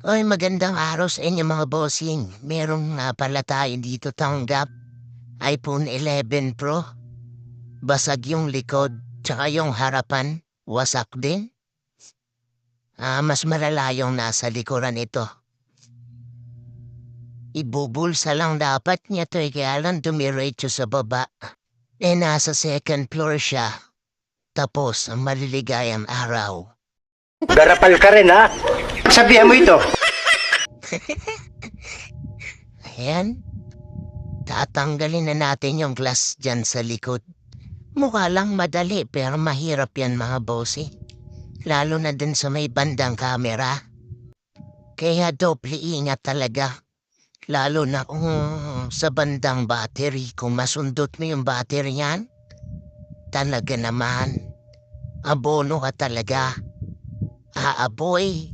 Oy, magandang araw sa inyo mga bossing. Merong nga pala tayo dito tanggap. iPhone 11 Pro. Basag yung likod, tsaka yung harapan. Wasak din. Mas malala yung nasa likuran ito. Ibubulsa lang dapat niya to kaya lang dumiretso sa baba. Nasa second floor siya. Tapos ang maliligayang araw. Garapal ka rin ha. Sabihan mo ito. Ayan, tatanggalin na natin yung glass dyan sa likod. Mukha lang madali pero mahirap yan mga bossy. Lalo na din sa may bandang kamera. Kaya doble ingat talaga. Lalo na kung sa bandang battery. Kung masundot mo yung battery yan, talaga naman. Abono ka talaga. Aaboy.